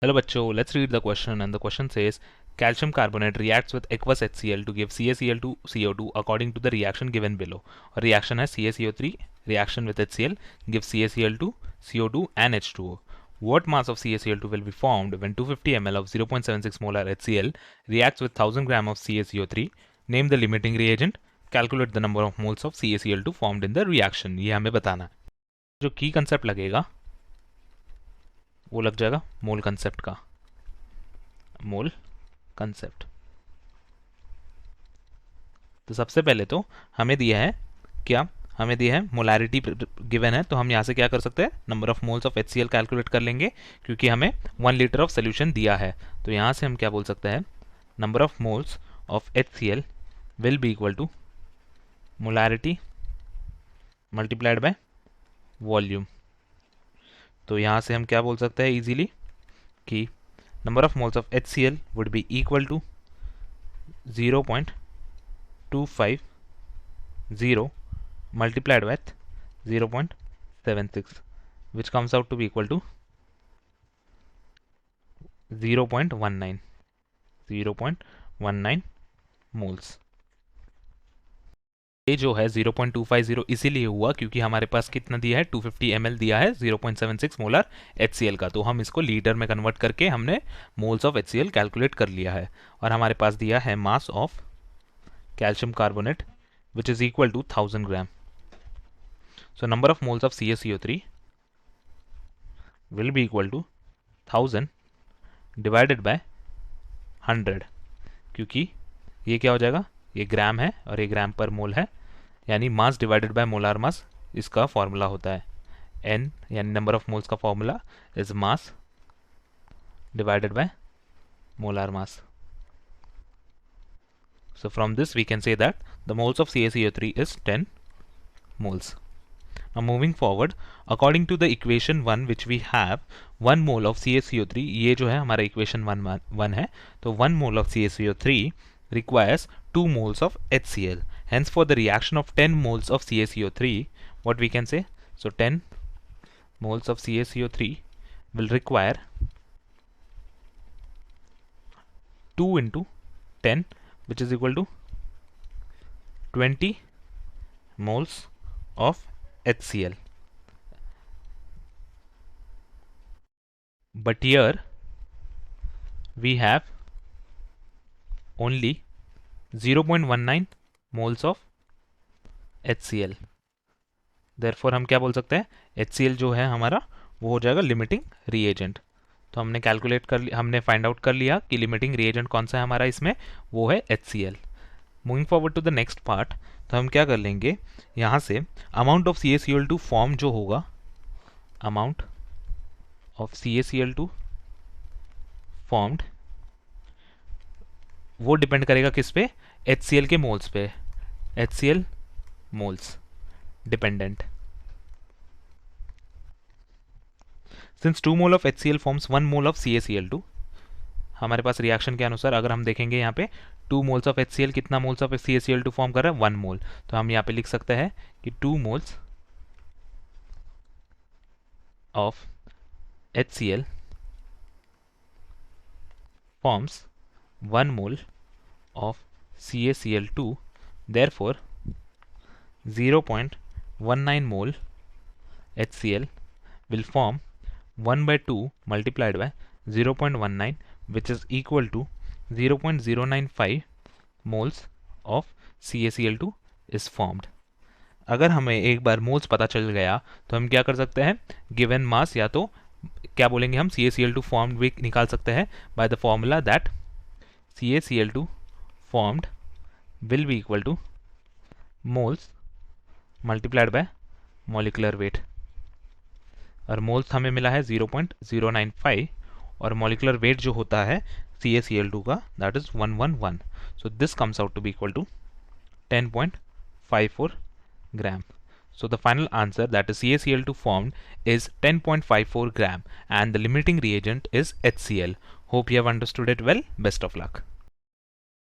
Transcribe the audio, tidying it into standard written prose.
Hello bachcho, let's read the question, and the question says calcium carbonate reacts with aqueous HCl to give CaCl2 CO2 according to the reaction given below. A reaction has CaCO3 reaction with HCl gives CaCl2 CO2 and H2O. What mass of CaCl2 will be formed when 250 ml of 0.76 molar HCl reacts with 1000 gram of CaCO3? Name the limiting reagent. Calculate the number of moles of CaCl2 formed in the reaction. ये हमें बताना है. जो की concept लगेगा वो लग जाएगा मोल कंसेप्ट का. मोल कंसेप्ट. तो सबसे पहले तो हमें दिया है क्या, हमें दिया है मोलैरिटी गिवन है, तो हम यहाँ से क्या कर सकते हैं, number of moles of HCl calculate कर लेंगे क्योंकि हमें 1 लीटर ऑफ सोल्यूशन दिया है. तो यहाँ से हम क्या बोल सकते हैं, number of moles of HCl will be equal to molarity multiplied by volume. तो यहाँ से हम क्या बोल सकते हैं इजीली कि number of moles of HCl would be equal to 0.250 multiplied with 0.76, which comes out to be equal to 0.19 moles. ये जो है 0.250 इसीलिए हुआ क्योंकि हमारे पास कितना दिया है, 250 ml दिया है 0.76 मोलर HCl का. तो हम इसको लीटर में कन्वर्ट करके हमने मोल्स ऑफ HCl कैलकुलेट कर लिया है. और हमारे पास दिया है mass of calcium carbonate which is equal to 1000 gram. So number of moles of CaCO3 will be equal to 1000 divided by 100, क्योंकि ये क्या हो जाएगा, ये ग्राम है और ये ग्राम पर मोल है, यानी mass divided by molar mass इसका फॉर्मूला होता है. n यानी नंबर ऑफ मोल्स का formula is mass divided by molar mass. So from this we can say that the moles of CaCO3 is 10 moles. Now moving forward, according to the equation 1 which we have, 1 mole of CaCO3, ये जो है हमारा equation 1 है, तो 1 mole of CaCO3 requires 2 moles of HCl. Hence for the reaction of 10 moles of CaCO3, what we can say, so 10 moles of CaCO3 will require 2 into 10, which is equal to 20 moles of HCl. But here we have only 0.19 moles of HCl. Therefore हम क्या बोल सकते हैं, HCl जो है हमारा वो हो जाएगा लिमिटिंग रिएजेंट. तो हमने कैलकुलेट कर लिया, हमने फाइंड आउट कर लिया कि लिमिटिंग रिएजेंट कौन सा है हमारा इसमें, वो है HCl. Moving forward to the next part, तो हम क्या कर लेंगे, यहाँ से अमाउंट ऑफ CaCl2 फॉर्म जो होगा, अमाउंट ऑफ CaCl2 फॉर्म्ड, वो डिपेंड करेगा किस पे, HCl के मोल्स पे. HCl moles dependent. Since 2 mole of HCl forms 1 mole of CaCl2, हमारे पास रिएक्शन के अनुसार अगर हम देखेंगे यहाँ पे 2 मोल्स ऑफ HCl कितना मोल्स ऑफ CaCl2 फॉर्म कर रहा है, 1 मोल. तो हम यहाँ पे लिख सकते हैं कि 2 moles of HCl forms 1 mole of CaCl2. therefore 0.19 mole HCl will form 1/2 multiplied by 0.19, which is equal to 0.095 moles of CaCl2 is formed. अगर हमें एक बार मोल्स पता चल गया तो हम क्या कर सकते हैं, गिवन मास या तो क्या बोलेंगे हम, CaCl2 फॉर्म्ड भी निकाल सकते हैं by the formula that CaCl2 formed will be equal two moles multiplied by molecular weight. और मोल्स हमें मिला है 0.095 और मॉलिकुलर वेट जो होता है CaCl2 का, that is 111. So this comes out to be equal to 10.54 gram. So the final answer, that is CaCl2 formed, is 10.54 gram, and the limiting reagent is HCl. Hope you have understood it well. Best of luck.